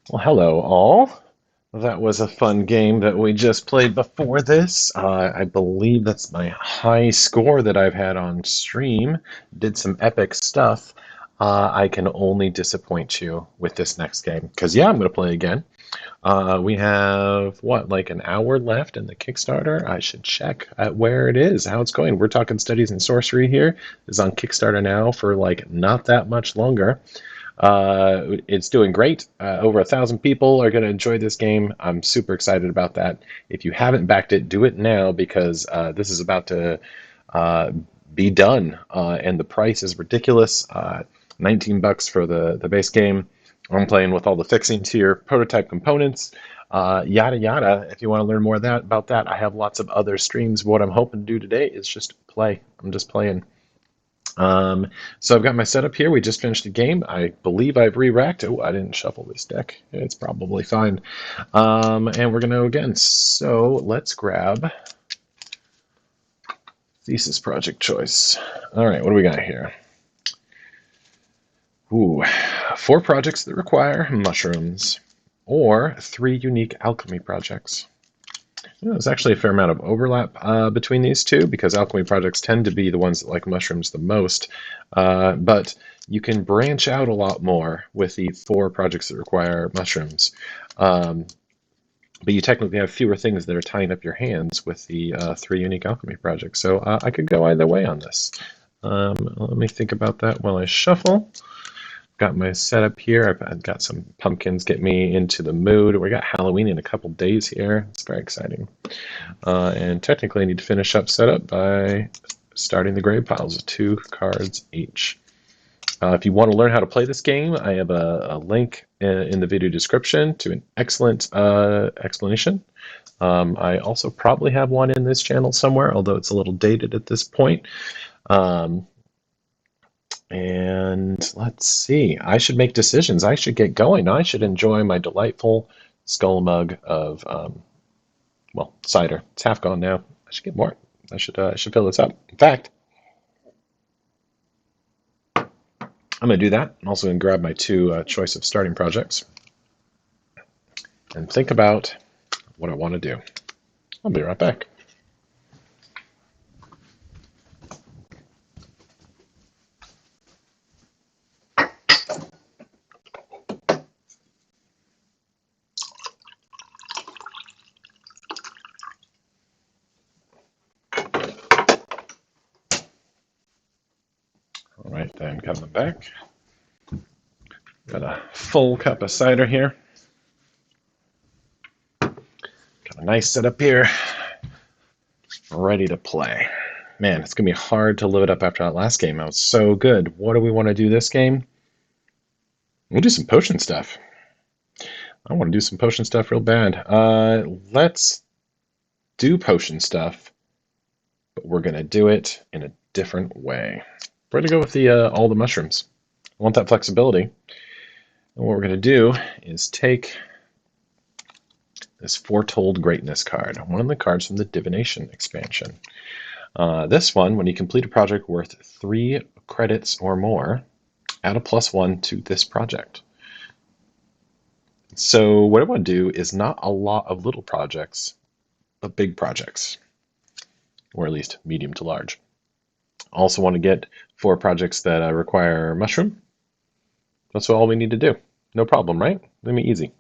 Well, hello all. That was a fun game that we just played before this. I believe that's my high score that I've had on stream. Did some epic stuff. I can only disappoint you with this next game because, yeah, I'm going to play again. We have what, like an hour left in the Kickstarter? I should check at where it is, how it's going. We're talking studies in sorcery here. It's on Kickstarter now for like not that much longer. It's doing great. Over 1,000 people are going to enjoy this game. I'm super excited about that. If you haven't backed it, do it now because this is about to uh, be done, and the price is ridiculous. 19 bucks for the base game. I'm playing with all the fixings here, prototype components, yada yada. If you want to learn more about that, I have lots of other streams. What I'm hoping to do today is just play. I'm just playing. Um, so I've got my setup here. We just finished the game. I believe I've re-racked. Oh, I didn't shuffle this deck. It's probably fine. And we're going to go again. So let's grab thesis project choice. All right, what do we got here? Ooh, 4 projects that require mushrooms or 3 unique alchemy projects. There's actually a fair amount of overlap between these two because alchemy projects tend to be the ones that like mushrooms the most. But you can branch out a lot more with the 4 projects that require mushrooms. Um, but you technically have fewer things that are tying up your hands with the 3 unique alchemy projects. So I could go either way on this. Let me think about that while I shuffle. Got my setup here. I've got some pumpkins get me into the mood. We got Halloween in a couple days here. It's very exciting. And technically, I need to finish up setup by starting the grave piles with 2 cards each. If you want to learn how to play this game, I have a link in the video description to an excellent explanation. I also probably have one in this channel somewhere, although it's a little dated at this point. Um, and let's see, I should make decisions. I should get going. I should enjoy my delightful skull mug of well, cider. It's half gone now. I should get more. I should fill this up. In fact, I'm gonna do that. I'm also gonna grab my 2 choice of starting projects and think about what I want to do. I'll be right back. All right, then coming back. Got a full cup of cider here. Got a nice setup here. Ready to play. Man, it's gonna be hard to live it up after that last game. That was so good. What do we want to do this game? We'll do some potion stuff. I want to do some potion stuff real bad. Let's do potion stuff, but we're gonna do it in a different way. We're gonna go with the all the mushrooms. I want that flexibility. And what we're gonna do is take this Foretold Greatness card, one of the cards from the Divination expansion. This one, when you complete a project worth 3 credits or more, add a +1 to this project. So what I want to do is not a lot of little projects, but big projects, or at least medium to large. Also want to get 4 projects that require mushroom. That's all we need to do. No problem, right? Let me easy.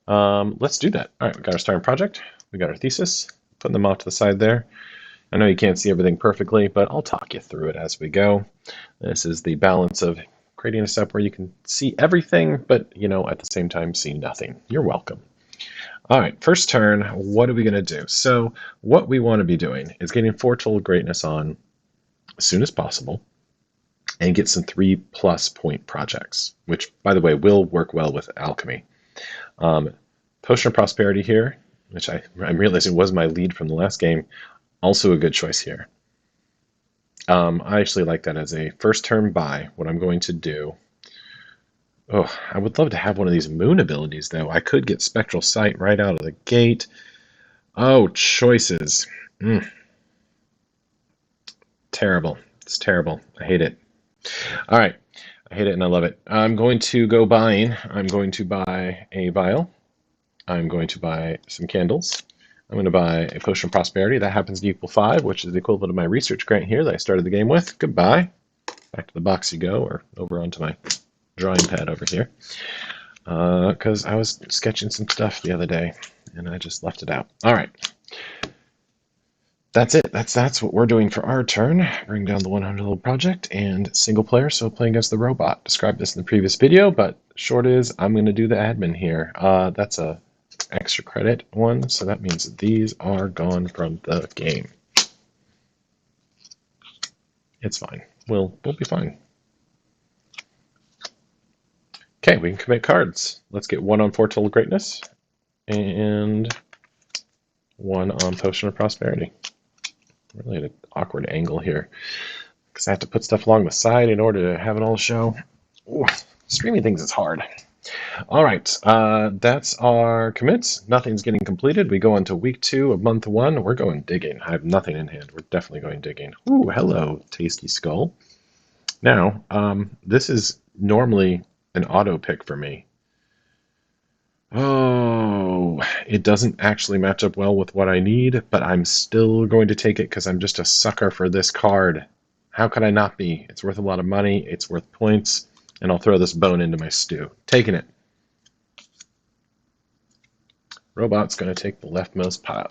Let's do that. All right, we got our starting project. We got our thesis. Putting them off to the side there. I know you can't see everything perfectly, but I'll talk you through it as we go. This is the balance of creating a setup where you can see everything, but at the same time see nothing. You're welcome. All right, first turn, what are we going to do? So what we want to be doing is getting Foretold Greatness on as soon as possible and get some 3+ point projects, which, by the way, will work well with alchemy. Potion of Prosperity here, which I'm realizing was my lead from the last game, also a good choice here. I actually like that as a first turn buy. What I'm going to do... Oh, I would love to have one of these moon abilities, though. I could get Spectral Sight right out of the gate. Oh, choices. Terrible. It's terrible. I hate it. All right. I hate it and I love it. I'm going to go buying. I'm going to buy a vial. I'm going to buy some candles. I'm going to buy a potion of prosperity. That happens to equal 5, which is the equivalent of my research grant here that I started the game with. Goodbye. Back to the box you go, or over onto my drawing pad over here. Because I was sketching some stuff the other day, and I just left it out. All right. That's it. That's what we're doing for our turn. Bring down the 100 level project and single player, so playing against the robot. Described this in the previous video, but short is I'm going to do the admin here. That's a extra credit one, so that means that these are gone from the game. It's fine. We'll be fine. Okay, we can commit cards. Let's get 1 on Foretold Greatness and 1 on Potion of Prosperity. Really at an awkward angle here because I have to put stuff along the side in order to have it all show. Ooh, streaming things is hard. All right, that's our commits. Nothing's getting completed. We go into week 2 of month 1. We're going digging. I have nothing in hand. We're definitely going digging. Ooh, hello, Tasty Skull. Now, this is normally an auto pick for me. Oh, it doesn't actually match up well with what I need, but I'm still going to take it because I'm just a sucker for this card. How could I not be? It's worth a lot of money, it's worth points, and I'll throw this bone into my stew. Taking it. Robot's going to take the leftmost pile.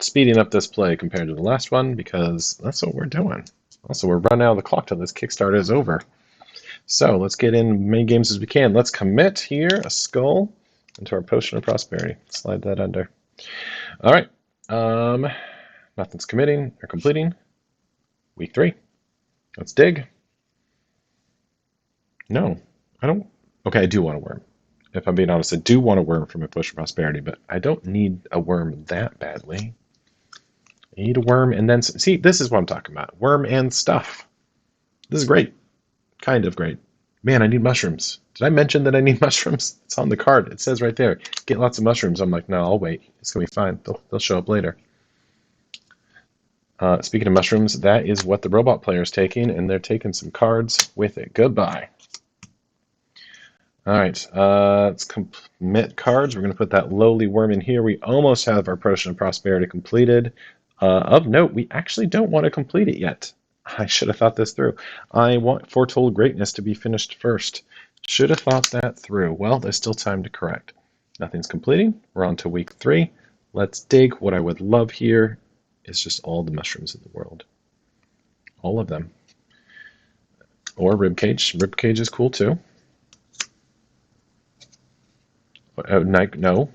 Speeding up this play compared to the last one because that's what we're doing. Also, we're running out of the clock till this Kickstarter is over. So let's get in as many games as we can. Let's commit here a skull into our Potion of Prosperity. Slide that under. All right. Nothing's committing or completing. Week 3. Let's dig. No, I don't. Okay, I do want a worm. If I'm being honest, I do want a worm for my Potion of Prosperity, but I don't need a worm that badly. I need a worm and then... See, this is what I'm talking about. Worm and stuff. This is great. Kind of great. Man, I need mushrooms. Did I mention that I need mushrooms? It's on the card. It says right there, get lots of mushrooms. I'm like, no, I'll wait. It's going to be fine. They'll show up later. Speaking of mushrooms, that is what the robot player is taking, and they're taking some cards with it. Goodbye. All right, let's commit cards. We're going to put that lowly worm in here. We almost have our Potion of Prosperity completed. Of note, we actually don't want to complete it yet. I should have thought this through. I want Foretold Greatness to be finished first. Should have thought that through. Well, there's still time to correct. Nothing's completing. We're on to week 3. Let's dig. What I would love here is just all the mushrooms in the world. All of them. Or ribcage. Ribcage is cool too. No.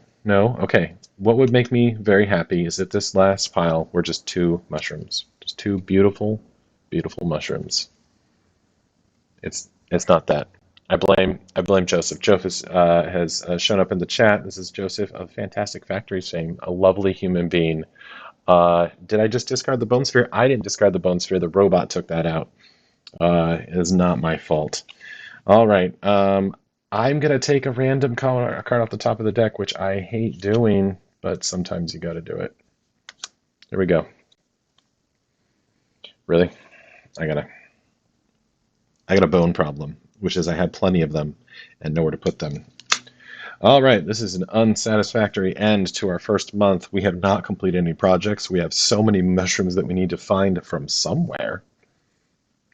Okay. What would make me very happy is if this last pile were just 2 mushrooms. Just 2 beautiful, beautiful mushrooms. It's not that. I blame Joseph. Joseph has shown up in the chat. This is Joseph of Fantastic Factories fame, a lovely human being. Did I just discard the bone sphere? I didn't discard the bone sphere. The robot took that out. It is not my fault. All right. I'm gonna take a random card off the top of the deck, which I hate doing, but sometimes you got to do it. Here we go. Really? I got a bone problem, which is I had plenty of them and nowhere to put them. All right, this is an unsatisfactory end to our first month. We have not completed any projects. We have so many mushrooms that we need to find from somewhere.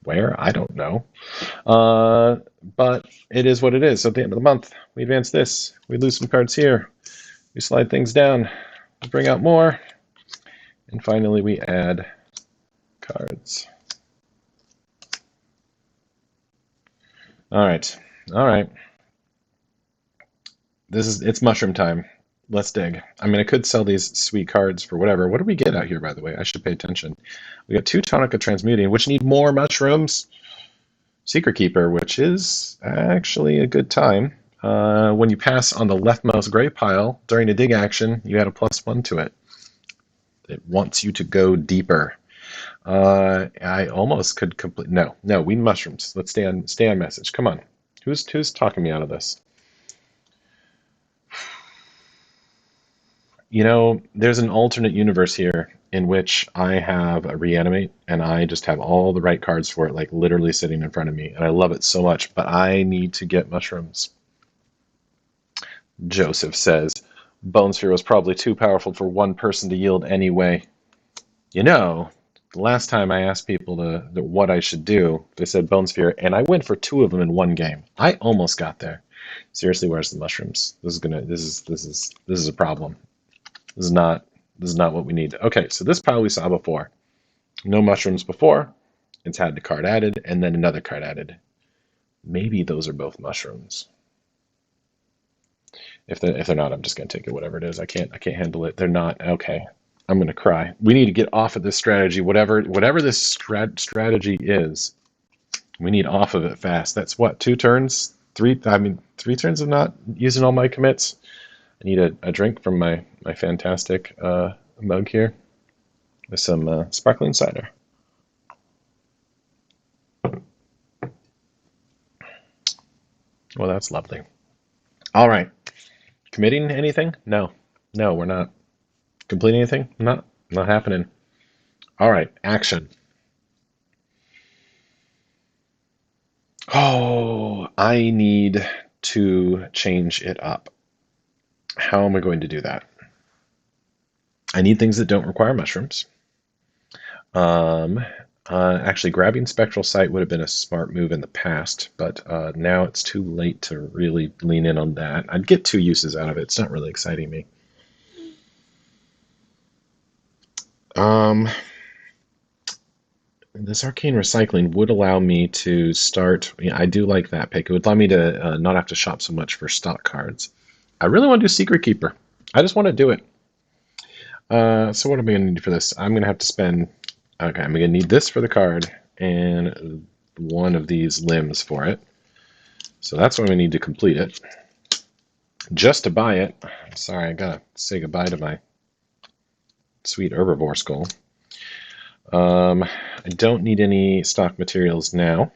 Where? I don't know. But it is what it is. So at the end of the month, we advance this. We lose some cards here. We slide things down. We bring out more. And finally, we add cards. All right. It's mushroom time. Let's dig. I mean, I could sell these sweet cards for whatever. What do we get out here, by the way? I should pay attention. We got 2 Tonica Transmuting, which need more mushrooms. Secret Keeper, which is actually a good time. When you pass on the leftmost gray pile during a dig action, you add a +1 to it. It wants you to go deeper. I almost could complete. No, we need mushrooms. Let's stay on message. Come on. Who's talking me out of this? there's an alternate universe here in which I have a reanimate and I just have all the right cards for it, like literally sitting in front of me. And I love it so much, but I need to get mushrooms. Joseph says, Bone Sphere was probably too powerful for one person to yield anyway. You know, the last time I asked people what I should do, they said Bone Sphere, and I went for two of them in one game. I almost got there. Seriously, where's the mushrooms? This is a problem. This is not what we need. Okay, so this pile we saw before. No mushrooms before. It's had the card added, and then another card added. Maybe those are both mushrooms. If they're not, I'm just gonna take it. Whatever it is, I can't handle it. They're not. Okay, I'm gonna cry. We need to get off of this strategy. Whatever this strategy is, we need off of it fast. That's what, 2 turns, three. I mean, 3 turns of not using all my commits. I need a drink from my fantastic mug here with some sparkling cider. Well, that's lovely. All right. Committing anything? No. No, we're not. Completing anything? Not happening. All right. Action. Oh, I need to change it up. How am I going to do that? I need things that don't require mushrooms. Actually, grabbing Spectral Sight would have been a smart move in the past, but now it's too late to really lean in on that. I'd get 2 uses out of it. It's not really exciting me. This Arcane Recycling would allow me to start. I do like that pick. It would allow me to not have to shop so much for stock cards. I really want to do Secret Keeper. I just want to do it. So what am I going to need for this? I'm going to have to spend. Okay, I'm going to need this for the card and one of these limbs for it. So that's what I'm going to need to complete it. Just to buy it. Sorry, I got to say goodbye to my sweet herbivore skull. I don't need any stock materials now.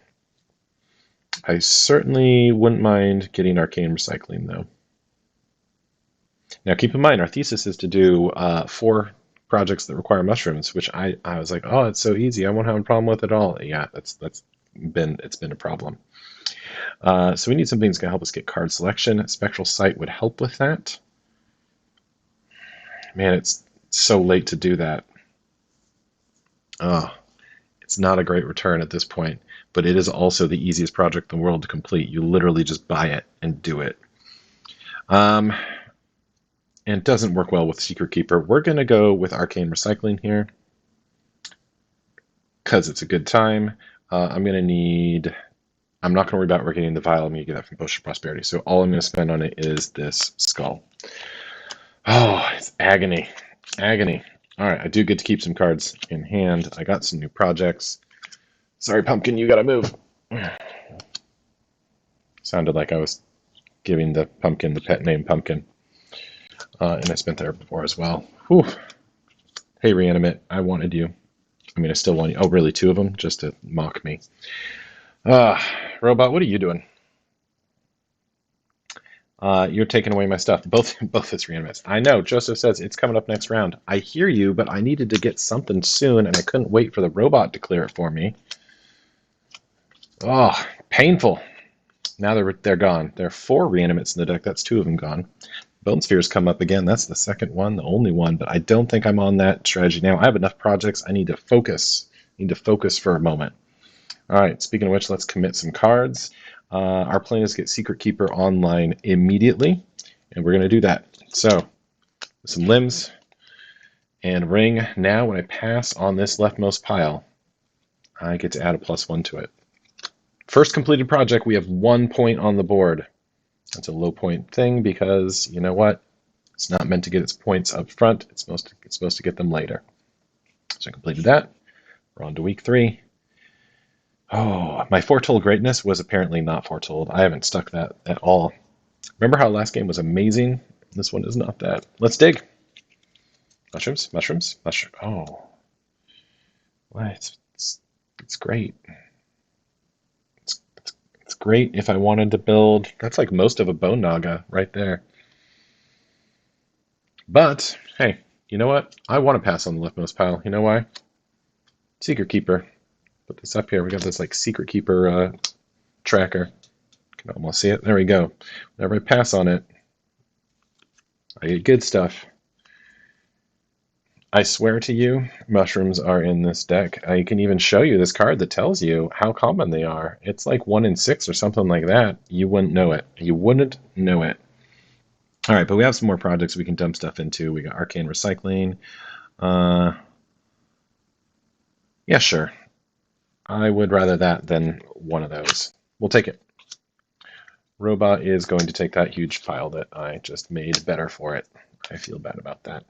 I certainly wouldn't mind getting Arcane Recycling, though. Now, keep in mind, our thesis is to do 4 projects that require mushrooms, which I was like, oh, it's so easy. I won't have a problem with it at all. Yeah, it's been a problem. So we need something that's going to help us get card selection. Spectral Sight would help with that. Man, it's so late to do that. Oh, it's not a great return at this point, but it is also the easiest project in the world to complete. You literally just buy it and do it. And it doesn't work well with Secret Keeper. We're going to go with Arcane Recycling here because it's a good time. I'm going to need... I'm not going to worry about getting the vial. I'm going to get that from Potion of Prosperity. So all I'm going to spend on it is this skull. Oh, it's agony. Agony. All right, I do get to keep some cards in hand. I got some new projects. Sorry, Pumpkin, you got to move. Sounded like I was giving the pumpkin the pet name Pumpkin. And I spent there before as well. Whew. Hey, Reanimate, I wanted you. I mean, I still want you. Oh, really, 2 of them? Just to mock me. Robot, what are you doing? You're taking away my stuff. Both its reanimates. I know, Joseph says it's coming up next round. I hear you, but I needed to get something soon, and I couldn't wait for the robot to clear it for me. Oh, painful. Now they're gone. There are 4 reanimates in the deck. That's 2 of them gone. Bone Spheres come up again. That's the second one, the only one, but I don't think I'm on that strategy now. I have enough projects. I need to focus. I need to focus for a moment. All right, speaking of which, let's commit some cards. Our plan is to get Secret Keeper online immediately, and we're going to do that. So, some limbs and ring. Now, when I pass on this leftmost pile, I get to add a +1 to it. First completed project, we have 1 point on the board. That's a low point thing because, you know what? It's not meant to get its points up front. It's supposed to get them later. So I completed that. We're on to week 3. Oh, my foretold greatness was apparently not foretold. I haven't stuck that at all. Remember how last game was amazing? This one is not that. Let's dig. Mushrooms, mushrooms, mushroom. Oh, what? It's great. It's great if I wanted to build. That's like most of a Bone Naga right there. But, hey, you know what? I want to pass on the leftmost pile. You know why? Secret Keeper. Put this up here. We got this like Secret Keeper tracker. Can almost see it. There we go. Whenever I pass on it, I get good stuff. I swear to you, mushrooms are in this deck. I can even show you this card that tells you how common they are. It's like 1 in 6 or something like that. You wouldn't know it. You wouldn't know it. All right, but we have some more projects we can dump stuff into. We got Arcane Recycling. Yeah, sure. I would rather that than one of those. We'll take it. Robot is going to take that huge pile that I just made better for it. I feel bad about that.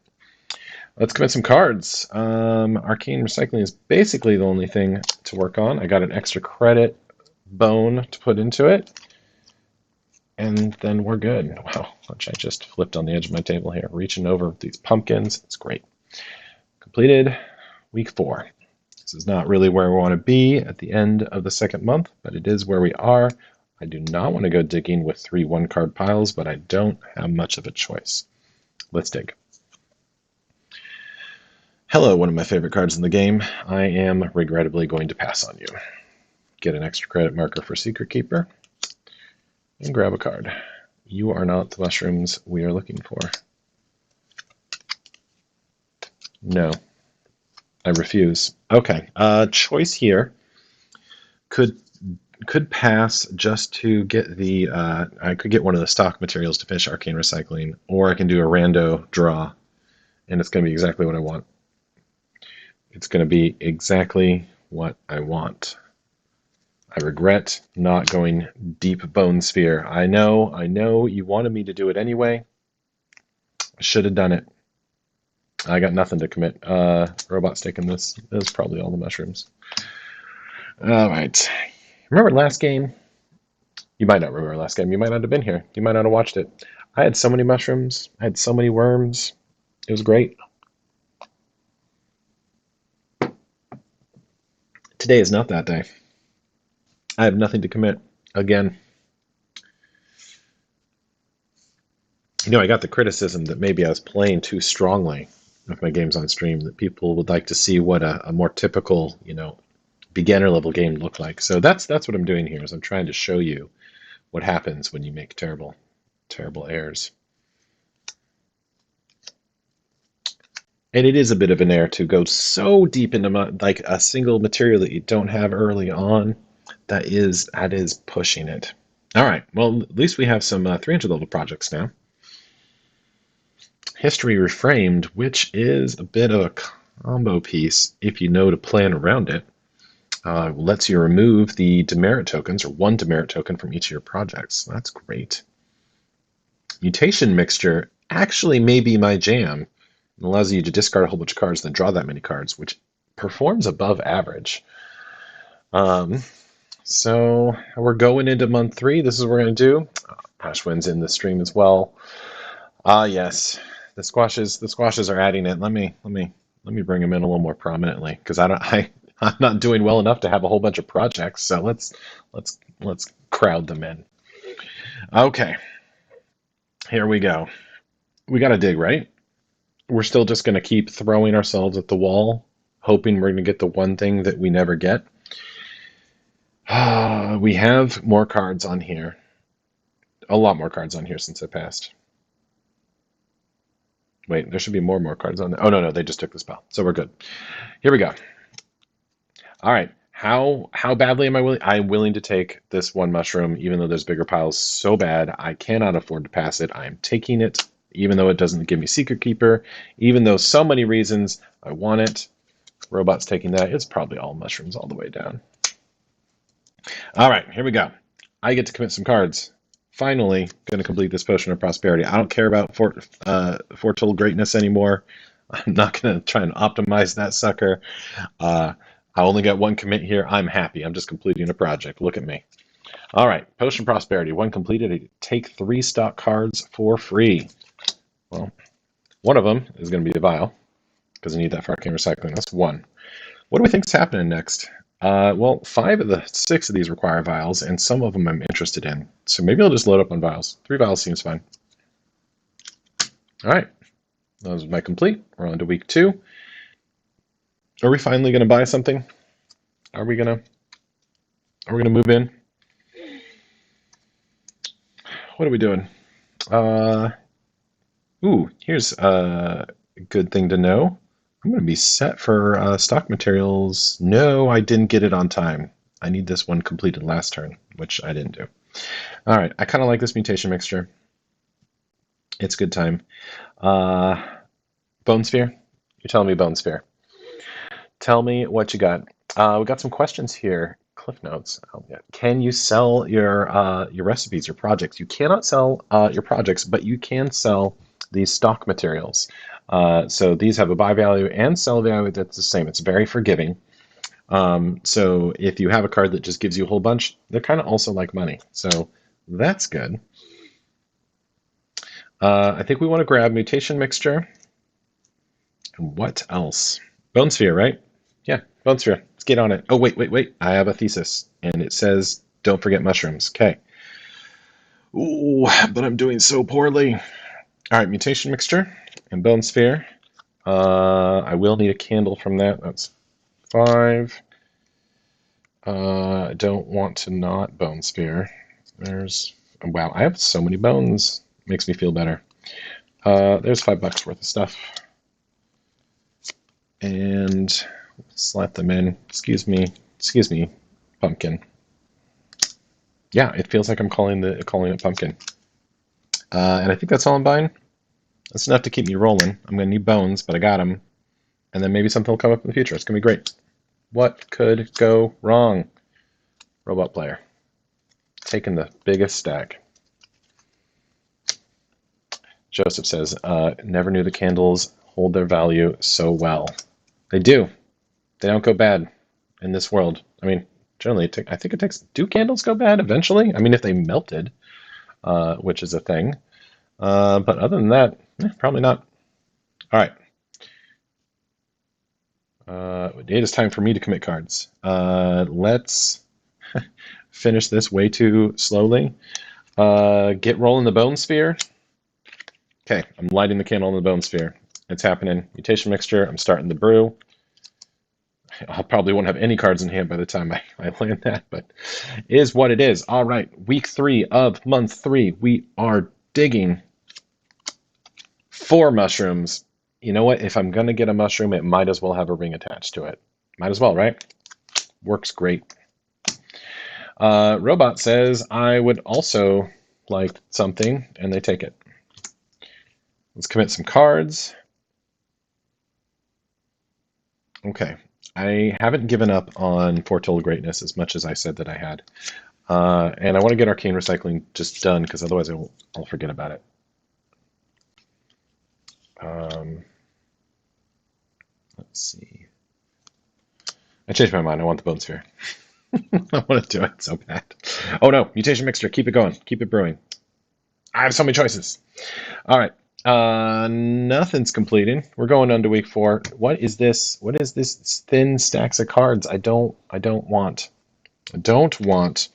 Let's commit some cards. Arcane Recycling is basically the only thing to work on. I got an extra credit bone to put into it. And then we're good. Wow, which I just flipped on the edge of my table here. Reaching over with these pumpkins. It's great. Completed week 4. This is not really where we want to be at the end of the second month, but it is where we are. I do not want to go digging with 3 one-card piles, but I don't have much of a choice. Let's dig. Hello, one of my favorite cards in the game. I am regrettably going to pass on you. Get an extra credit marker for Secret Keeper, and grab a card. You are not the mushrooms we are looking for. No. I refuse. Okay. Choice here. Could pass just to get the I could get one of the stock materials to finish Arcane Recycling, or I can do a rando draw, and it's going to be exactly what I want. It's going to be exactly what I want. I regret not going deep Bone Sphere. I know you wanted me to do it anyway. I should have done it. I got nothing to commit. Robot's taking this. This is probably all the mushrooms. All right. Remember last game? You might not remember last game. You might not have been here. You might not have watched it. I had so many mushrooms. I had so many worms. It was great. Today is not that day. I have nothing to commit. Again. You know, I got the criticism that maybe I was playing too strongly with my games on stream, that people would like to see what a more typical, beginner level game looked like. So that's what I'm doing here, is I'm trying to show you what happens when you make terrible errors. And it is a bit of an error to go so deep into like a single material that you don't have early on. That is pushing it. All right, well, at least we have some 300 level projects now. History Reframed, which is a bit of a combo piece if you know to plan around it. Lets you remove the demerit tokens, or 1 demerit token from each of your projects. That's great. Mutation Mixture actually may be my jam. It allows you to discard a whole bunch of cards and then draw that many cards, which performs above average. So we're going into month 3. This is what we're going to do. Ashwin's in the stream as well. Yes, the squashes are adding it. Let me bring them in a little more prominently, because I'm not doing well enough to have a whole bunch of projects. So let's crowd them in. Okay, here we go. We got to dig, right? We're still just going to keep throwing ourselves at the wall, hoping we're going to get the one thing that we never get. We have more cards on here. A lot more cards on here since I passed. Wait, there should be more cards on there. Oh, no, they just took the spell. So we're good. Here we go. All right. How badly am I willing? I'm willing to take this 1 mushroom, even though there's bigger piles so bad. I cannot afford to pass it. I'm taking it, even though it doesn't give me Secret Keeper, even though so many reasons I want it. Robot's taking that. It's probably all mushrooms all the way down. All right, here we go. I get to commit some cards. Finally, going to complete this Potion of Prosperity. I don't care about Foretold Greatness anymore. I'm not going to try and optimize that sucker. I only got 1 commit here. I'm happy. I'm just completing a project. Look at me. All right, Potion of Prosperity. 1 completed. I take 3 stock cards for free. Well, one of them is going to be a vial, because I need that for Arcane Recycling. That's 1. What do we think's happening next? Well, 5 of the 6 of these require vials, and some of them I'm interested in. So maybe I'll just load up on vials. 3 vials seems fine. All right. That was my complete. We're on to week 2. Are we finally going to buy something? Are we gonna move in? What are we doing? Uh, here's a good thing to know. I'm going to be set for stock materials. No, I didn't get it on time. I need this one completed last turn, which I didn't do. All right, I kind of like this mutation mixture. It's good time. Bone Sphere? You're telling me Bone Sphere. Tell me what you got. We got some questions here. Cliff notes. Oh, yeah. Can you sell your recipes, your projects? You cannot sell your projects, but you can sell these stock materials. So these have a buy value and sell value that's the same. It's very forgiving. So if you have a card that just gives you a whole bunch, they're kind of also like money. So that's good. I think we want to grab Mutation Mixture. And what else? Bone Sphere, right? Yeah, Bone Sphere. Let's get on it. Oh, wait. I have a thesis. And it says, don't forget mushrooms. Okay. Ooh, but I'm doing so poorly. All right, Mutation Mixture and Bone Sphere. I will need a candle from that. That's 5. I don't want to not Bone Sphere. Wow, I have so many bones. Makes me feel better. There's $5 worth of stuff. And slap them in. Excuse me, pumpkin. Yeah, it feels like I'm calling it pumpkin. And I think that's all I'm buying. That's enough to keep me rolling. I'm gonna need bones, but I got them. And then maybe something will come up in the future. It's gonna be great. What could go wrong? Robot player. Taking the biggest stack. Joseph says, never knew the candles hold their value so well. They do. They don't go bad in this world. I mean, generally, I think it takes. Do candles go bad eventually? I mean, if they melted, which is a thing. But other than that, probably not. All right. It is time for me to commit cards. Let's finish this way too slowly. Get rolling the Bone Sphere. Okay, I'm lighting the candle in the Bone Sphere. It's happening. Mutation Mixture. I'm starting the brew. I probably won't have any cards in hand by the time I land that, but it is what it is. All right, week 3 of month 3. We are digging 4 mushrooms. You know what? If I'm going to get a mushroom, it might as well have a ring attached to it. Might as well, right? Works great. Robot says, I would also like something, and they take it. Let's commit some cards. Okay. I haven't given up on Foretold Greatness as much as I said that I had. And I want to get Arcane Recycling just done, because otherwise I'll forget about it. Let's see. I changed my mind. I want the Bone Sphere. I want to do it so bad. Oh no, Mutation Mixture. Keep it going. Keep it brewing. I have so many choices. All right. Nothing's completing. We're going on to week 4. What is this? What is this thin stacks of cards? I don't want. I don't want.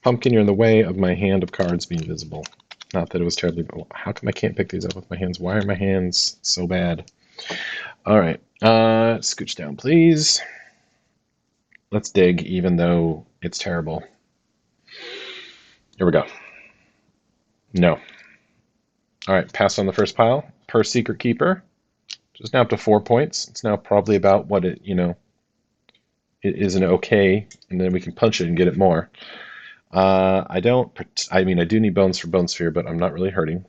Pumpkin, you're in the way of my hand of cards being visible. Not that it was terribly. How come I can't pick these up with my hands? Why are my hands so bad? All right. Scooch down, please. Let's dig, even though it's terrible. Here we go. No. All right, pass on the first pile. Per Secret Keeper. Just now up to 4 points. It's now probably about what it is an okay, and then we can punch it and get it more. I do need bones for Bone Sphere, but I'm not really hurting.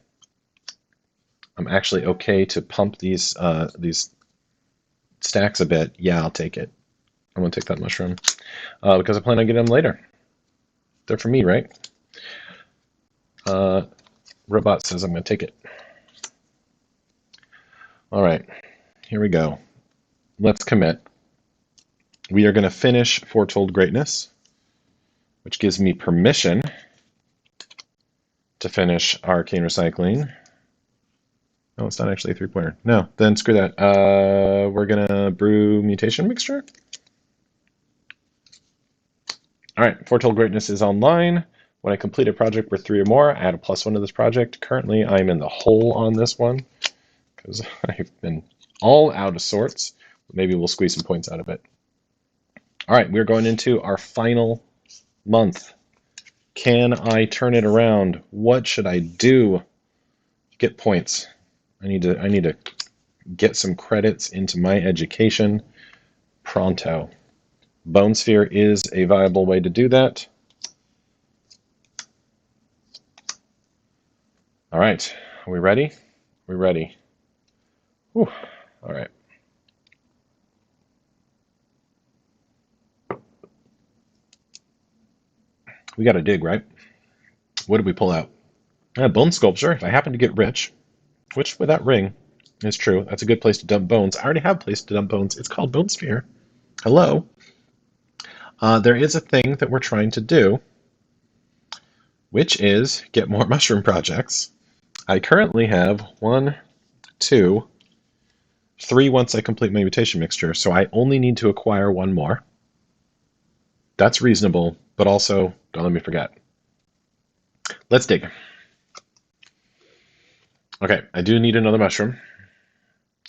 I'm actually okay to pump these stacks a bit. Yeah, I'll take it. I'm gonna take that mushroom because I plan on getting them later. They're for me, right? Robot says I'm gonna take it. All right, here we go. Let's commit. We are gonna finish Foretold Greatness, which gives me permission to finish Arcane Recycling. No, it's not actually a 3-pointer. No, then screw that. We're gonna brew Mutation Mixture. All right, Foretold Greatness is online. When I complete a project with 3 or more, I add a +1 to this project. Currently, I'm in the hole on this one because I've been all out of sorts. Maybe we'll squeeze some points out of it. All right, we're going into our final month. Can I turn it around? What should I do? Get points. I need to get some credits into my education pronto. Bone Sphere is a viable way to do that. All right, are we ready? We're ready. Whew. All right. We got to dig, right? What did we pull out? Bone sculpture. If I happen to get rich, which with that ring is true, that's a good place to dump bones. I already have a place to dump bones. It's called Bone Sphere. Hello. There is a thing that we're trying to do, which is get more mushroom projects. I currently have 1, 2, 3 once I complete my mutation mixture, so I only need to acquire 1 more. That's reasonable, but also don't let me forget. Let's dig. Okay, I do need another mushroom.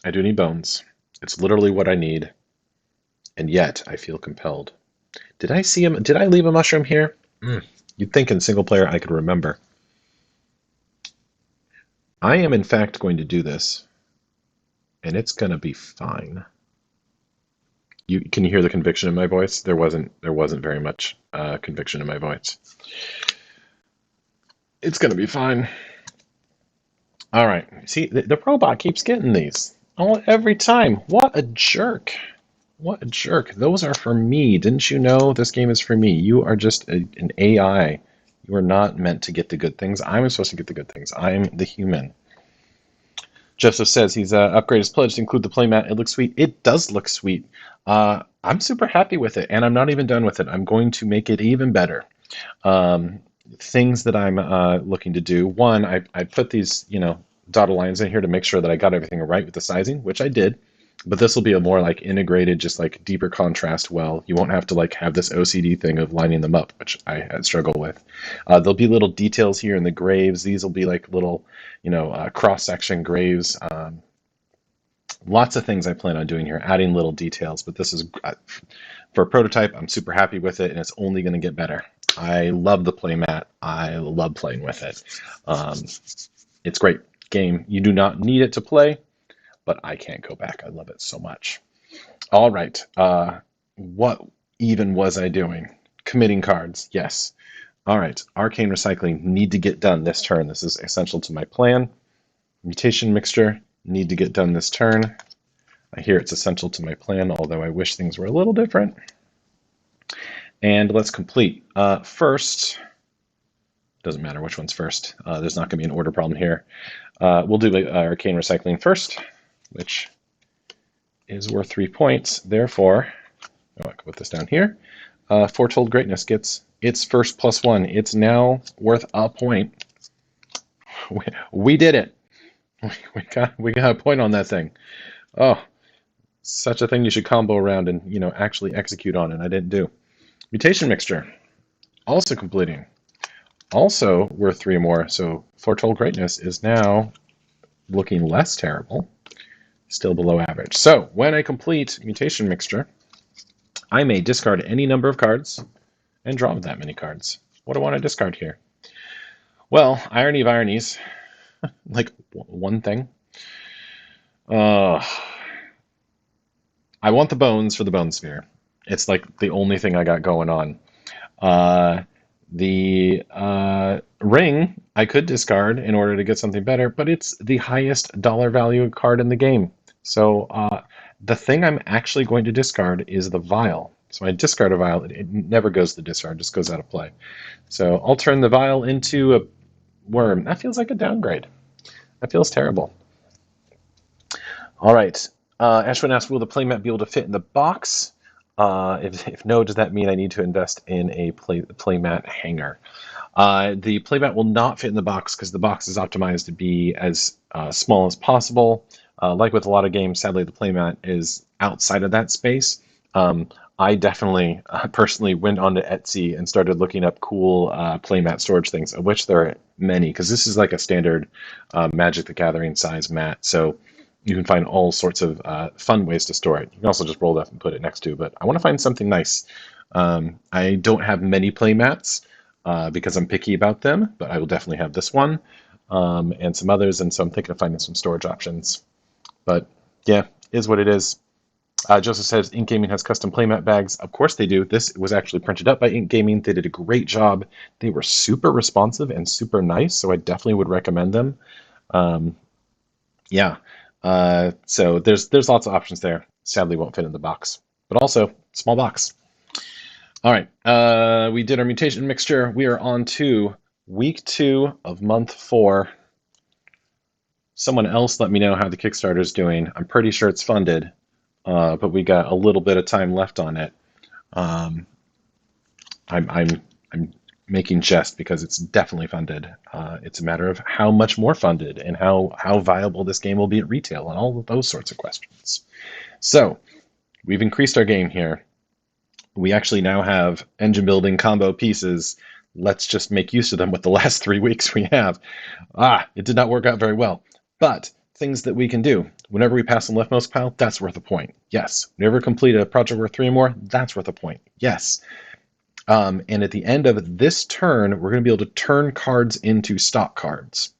I do need bones. It's literally what I need, and yet I feel compelled. Did I see him? Did I leave a mushroom here? You'd think in single player I could remember. I am in fact going to do this, and it's going to be fine. Can you hear the conviction in my voice? There wasn't very much conviction in my voice. It's going to be fine. All right. See, the robot keeps getting these every time. What a jerk. What a jerk. Those are for me. Didn't you know this game is for me? You are just an AI. You are not meant to get the good things. I'm supposed to get the good things. I'm the human. Joseph says he's upgraded his pledge to include the playmat. It looks sweet. It does look sweet. I'm super happy with it, and I'm not even done with it. I'm going to make it even better. Things that I'm looking to do. One, I put these, dotted lines in here to make sure that I got everything right with the sizing, which I did. But this will be a more like integrated, just like deeper contrast well. You won't have to like have this OCD thing of lining them up, which I had struggled with. There'll be little details here in the graves. These will be like little, cross-section graves. Lots of things I plan on doing here, adding little details. But this is, for a prototype, I'm super happy with it, and it's only going to get better. I love the playmat. I love playing with it. It's great game. You do not need it to play, but I can't go back. I love it so much. All right. What even was I doing? Committing cards. Yes. All right. Arcane recycling. Need to get done this turn. This is essential to my plan. Mutation mixture. Need to get done this turn. I hear it's essential to my plan, although I wish things were a little different. And let's complete. First, doesn't matter which one's first. There's not going to be an order problem here. We'll do arcane recycling first, which is worth 3 points. Therefore, I can put this down here. Foretold Greatness gets its first +1. It's now worth a point. We did it. We got a point on that thing. Oh, such a thing you should combo around and actually execute on, and I didn't do. Mutation mixture, also completing. Also worth 3 more. So Foretold Greatness is now looking less terrible. Still below average. So when I complete mutation mixture, I may discard any number of cards and draw that many cards. What do I want to discard here? Well, irony of ironies, like one thing. I want the bones for the Bone Sphere. It's like the only thing I got going on. The ring I could discard in order to get something better, but it's the highest dollar value card in the game. So the thing I'm actually going to discard is the vial. So I discard a vial. It never goes to the discard, just goes out of play. So I'll turn the vial into a worm. That feels like a downgrade. That feels terrible. All right. Ashwin asks, will the playmat be able to fit in the box? If no, does that mean I need to invest in a playmat hanger? The playmat will not fit in the box because the box is optimized to be as small as possible. Like with a lot of games, sadly, the playmat is outside of that space. I definitely personally went onto Etsy and started looking up cool playmat storage things, of which there are many, because this is like a standard Magic the Gathering size mat. So you can find all sorts of fun ways to store it. You can also just roll it up and put it next to, but I want to find something nice. I don't have many playmats because I'm picky about them, but I will definitely have this one and some others, and so I'm thinking of finding some storage options. But yeah, is what it is. Joseph says Ink Gaming has custom playmat bags. Of course they do. This was actually printed up by Ink Gaming. They did a great job. They were super responsive and super nice, so I definitely would recommend them. Um, yeah. So there's lots of options there. Sadly, won't fit in the box, but also small box. All right. We did our mutation mixture. We are on to week 2 of month 4. Someone else let me know how the Kickstarter is doing. I'm pretty sure it's funded, but we got a little bit of time left on it. Um, I'm making jest because it's definitely funded. It's a matter of how much more funded and how viable this game will be at retail and all of those sorts of questions. So we've increased our game here. We actually now have engine building combo pieces. Let's just make use of them with the last 3 weeks we have. It did not work out very well. But things that we can do. Whenever we pass on leftmost pile, that's worth a point. Yes. Whenever we complete a project worth 3 or more, that's worth a point. Yes. And at the end of this turn, we're going to be able to turn cards into stock cards.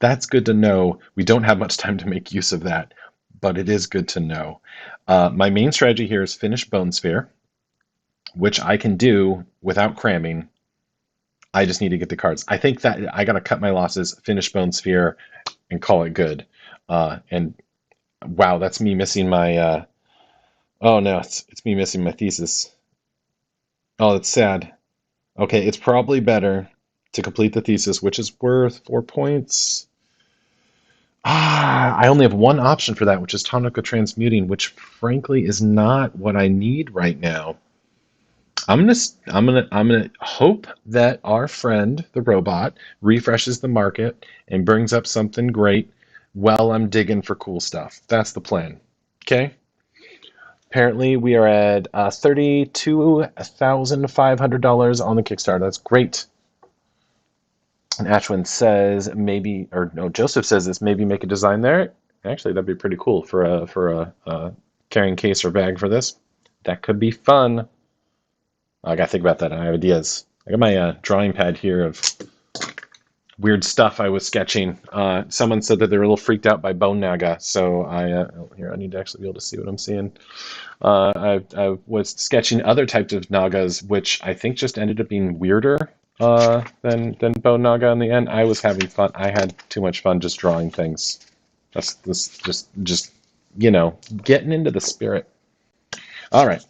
That's good to know. We don't have much time to make use of that, but it is good to know. My main strategy here is finish Bone Sphere, which I can do without cramming. I just need to get the cards. I think that I got to cut my losses, finish Bone Sphere, and call it good. And wow, that's me missing my. Oh no, it's me missing my thesis. Oh, that's sad. Okay, it's probably better to complete the thesis, which is worth 4 points. I only have one option for that, which is tonical transmuting, which frankly is not what I need right now. I'm gonna hope that our friend, the robot, refreshes the market and brings up something great while I'm digging for cool stuff. That's the plan. Okay? Apparently we are at $32,500 on the Kickstarter. That's great. And Ashwin says maybe, or no, Joseph says this, maybe make a design there. Actually, that'd be pretty cool for a carrying case or bag for this. That could be fun. I gotta think about that. I have ideas. I got my drawing pad here of weird stuff I was sketching. Someone said that they were a little freaked out by Bone Naga, so I need to actually be able to see what I'm seeing. I was sketching other types of Nagas, which I think just ended up being weirder than Bone Naga in the end. I was having fun. I had too much fun just drawing things. That's this just getting into the spirit. All right.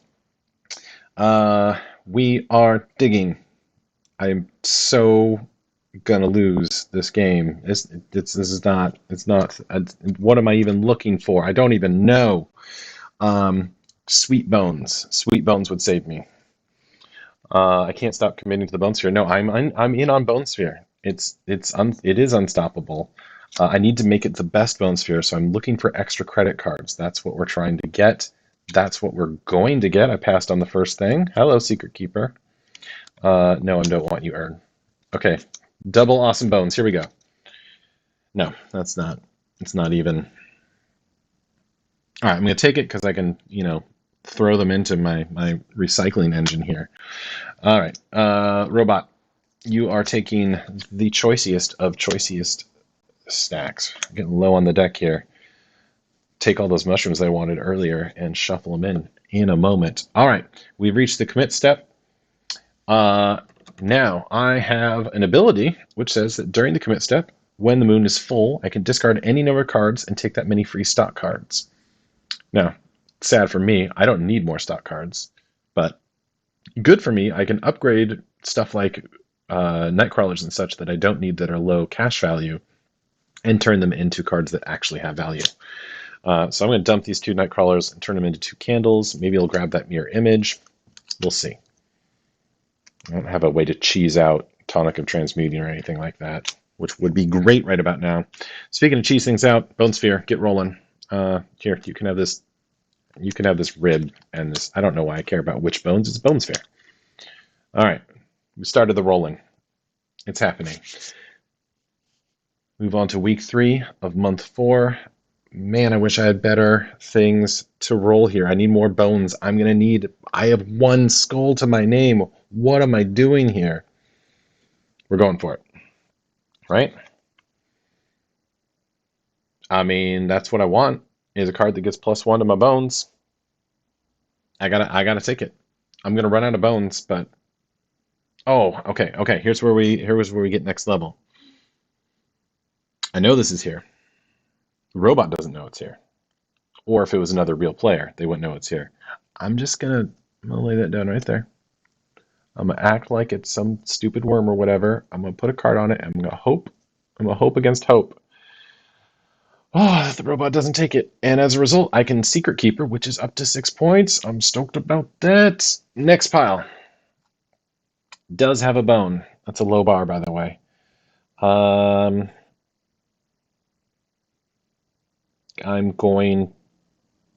We are digging. I'm so gonna lose this game. This is not. It's not. What am I even looking for? I don't even know. Sweet Bones. Sweet Bones would save me. I can't stop committing to the Bone Sphere. No, I'm in on Bone Sphere. It is unstoppable. I need to make it the best Bone Sphere, so I'm looking for extra credit cards. That's what we're trying to get. That's what we're going to get. I passed on the first thing. Hello, Secret Keeper. No, I don't want you, Earn. Okay, double awesome bones. Here we go. No, that's not. It's not even. All right, I'm going to take it because I can, throw them into my recycling engine here. All right, Robot, you are taking the choicest of choicest stacks. I'm getting low on the deck here. Take all those mushrooms I wanted earlier and shuffle them in a moment. All right, we've reached the commit step. Now I have an ability which says that during the commit step, when the moon is full, I can discard any number of cards and take that many free stock cards. Now, sad for me, I don't need more stock cards, but good for me, I can upgrade stuff like Nightcrawlers and such that I don't need that are low cash value and turn them into cards that actually have value. So I'm going to dump these 2 Nightcrawlers and turn them into 2 candles. Maybe I'll grab that mirror image. We'll see. I don't have a way to cheese out Tonic of Transmuting or anything like that, which would be great right about now. Speaking of cheese things out, Bone Sphere, get rolling. Here, you can have this You can have this rib and this. I don't know why I care about which bones. It's bone sphere. All right. We started the rolling. It's happening. Move on to week 3 of month 4. Man, I wish I had better things to roll here. I need more bones. I have 1 skull to my name. What am I doing here? We're going for it. Right? I mean, that's what I want, is a card that gets +1 to my bones. I gotta take it. I'm gonna run out of bones, but oh, okay. Here's where we get next level. I know this is here. The robot doesn't know it's here. Or if it was another real player, they wouldn't know it's here. I'm gonna lay that down right there. I'm gonna act like it's some stupid worm or whatever. I'm gonna put a card on it. I'm gonna hope. I'm gonna hope against hope. Oh, the robot doesn't take it. And as a result, I can Secret Keeper, which is up to 6 points. I'm stoked about that. Next pile. Does have a bone. That's a low bar, by the way. I'm going...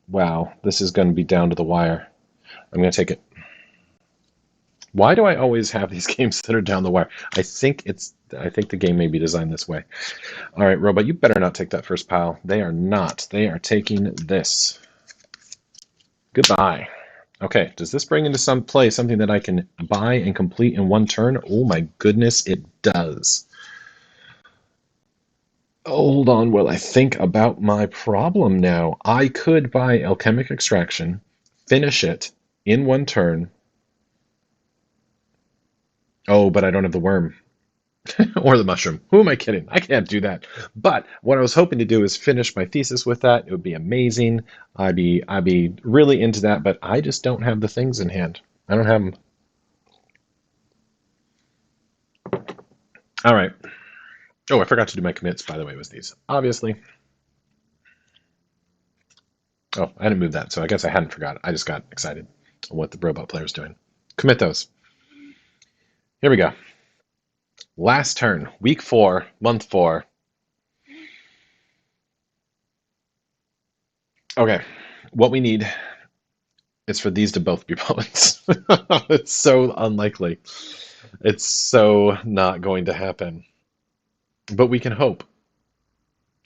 Wow, this is going to be down to the wire. I'm going to take it. Why do I always have these games that are down the wire? I think the game may be designed this way. All right, robot, you better not take that first pile. They are not. They are taking this. Goodbye. Okay, does this bring into some play something that I can buy and complete in 1 turn? Oh my goodness, it does. Hold on while I think about my problem now. I could buy Alchemic Extraction, finish it in 1 turn. Oh, but I don't have the worm. Or the mushroom. Who am I kidding? I can't do that. But what I was hoping to do is finish my thesis with that. It would be amazing. I'd be really into that, but I just don't have the things in hand. I don't have them. All right. Oh, I forgot to do my commits, by the way, was these. Obviously. Oh, I didn't move that, so I guess I hadn't forgot. I just got excited on what the robot player was doing. Commit those. Here we go. Last turn, week 4, month 4. Okay, what we need is for these to both be bullets. It's so unlikely. It's so not going to happen. But we can hope.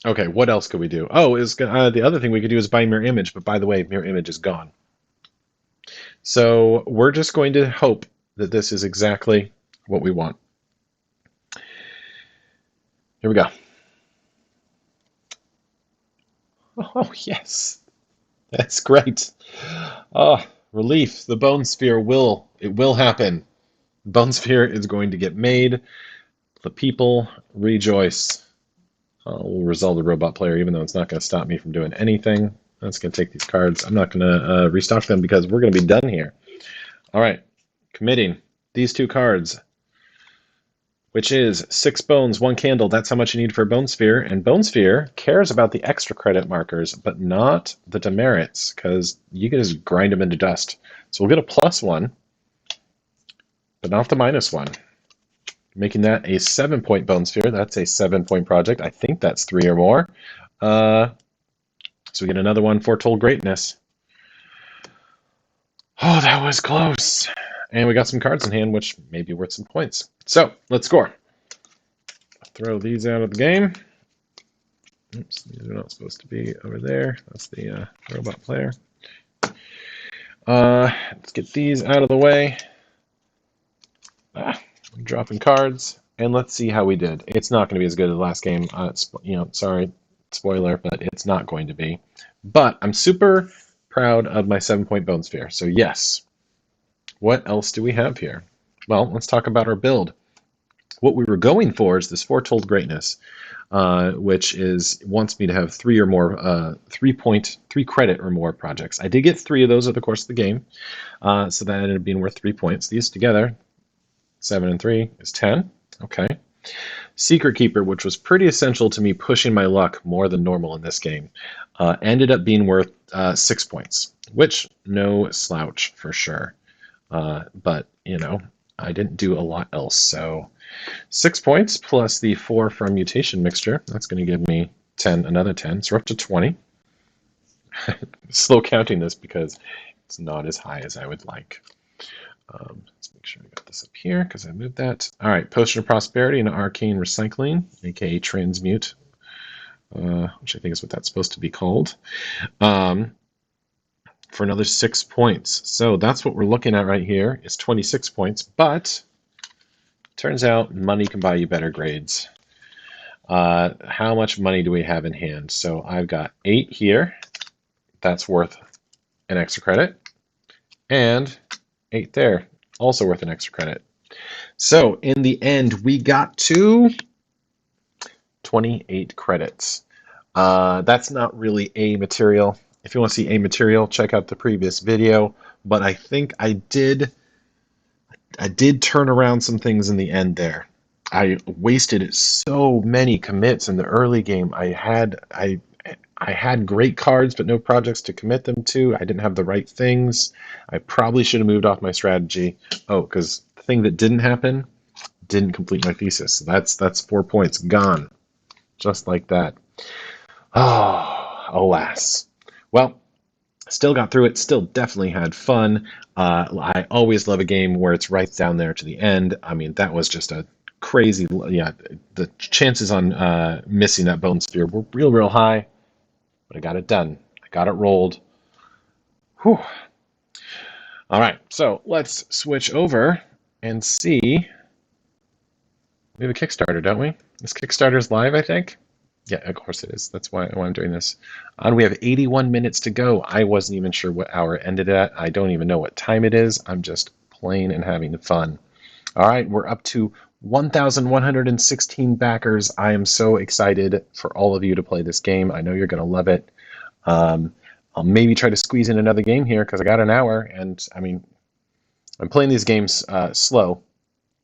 Okay, what else could we do? Oh, the other thing we could do is buy Mirror Image, but by the way, Mirror Image is gone. So we're just going to hope that this is exactly what we want. Here we go. Oh, yes. That's great. Oh, relief. The bone sphere will happen. The bone sphere is going to get made. The people rejoice. We'll resolve the robot player, even though it's not going to stop me from doing anything. That's going to take these cards. I'm not going to restock them because we're going to be done here. All right. Committing these 2 cards, which is 6 bones, 1 candle. That's how much you need for a bone sphere. And bone sphere cares about the extra credit markers, but not the demerits, because you can just grind them into dust. So we'll get a +1, but not the -1. Making that a 7-point bone sphere. That's a 7-point project. I think that's 3 or more. So we get another one, Foretold Greatness. Oh, that was close. And we got some cards in hand, which may be worth some points. So let's score. Throw these out of the game. Oops, these are not supposed to be over there. That's the robot player. Let's get these out of the way. I'm dropping cards, and let's see how we did. It's not going to be as good as the last game. Sorry, spoiler, but it's not going to be. But I'm super proud of my 7-point bone sphere. So yes. What else do we have here? Well, let's talk about our build. What we were going for is this Foretold Greatness, which wants me to have 3 or more 3 credit or more projects. I did get 3 of those over the course of the game, so that ended up being worth 3 points. These together, 7 and 3 is 10. Okay. Secret Keeper, which was pretty essential to me pushing my luck more than normal in this game, ended up being worth 6 points, which no slouch for sure. But I didn't do a lot else, so 6 points plus the 4 from Mutation Mixture. That's going to give me 10, another 10. So we're up to 20. slow counting this because it's not as high as I would like. Let's make sure I got this up here because I moved that. All right, Potion of Prosperity and Arcane Recycling, aka Transmute, which I think is what that's supposed to be called, for another 6 points. So that's what we're looking at right here is 26 points, but turns out money can buy you better grades. How much money do we have in hand? So I've got 8 here. That's worth an extra credit. And 8 there, also worth an extra credit. So in the end, we got to 28 credits. That's not really A material. If you want to see A material, check out the previous video. But I think I did turn around some things in the end there. I wasted so many commits in the early game. I had great cards, but no projects to commit them to. I didn't have the right things. I probably should have moved off my strategy. Oh, because the thing that didn't happen didn't complete my thesis. That's 4 points gone, just like that. Oh, alas. Well, still got through it. Still definitely had fun. I always love a game where it's right down there to the end. I mean, that was just a crazy. Yeah, the chances on missing that bone sphere were real high. But I got it done. I got it rolled. Whew. All right, so let's switch over and see. We have a Kickstarter, don't we? This Kickstarter's live, I think. Yeah, of course it is. That's why I'm doing this. And we have 81 minutes to go. I wasn't even sure what hour it ended at. I don't even know what time it is. I'm just playing and having fun. All right, we're up to 1,116 backers. I am so excited for all of you to play this game. I know you're going to love it. I'll maybe try to squeeze in another game here because I got an hour, and I mean, I'm playing these games slow,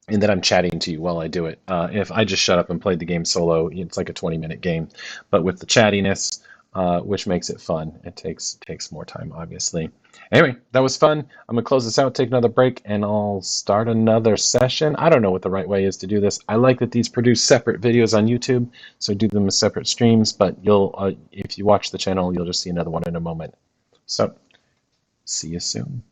and then I'm chatting to you while I do it. If I just shut up and played the game solo, it's like a 20-minute game. But with the chattiness, which makes it fun, it takes more time, obviously. Anyway, that was fun. I'm going to close this out, take another break, and I'll start another session. I don't know what the right way is to do this. I like that these produce separate videos on YouTube, so do them as separate streams, but you'll, if you watch the channel, you'll just see another one in a moment. So, see you soon.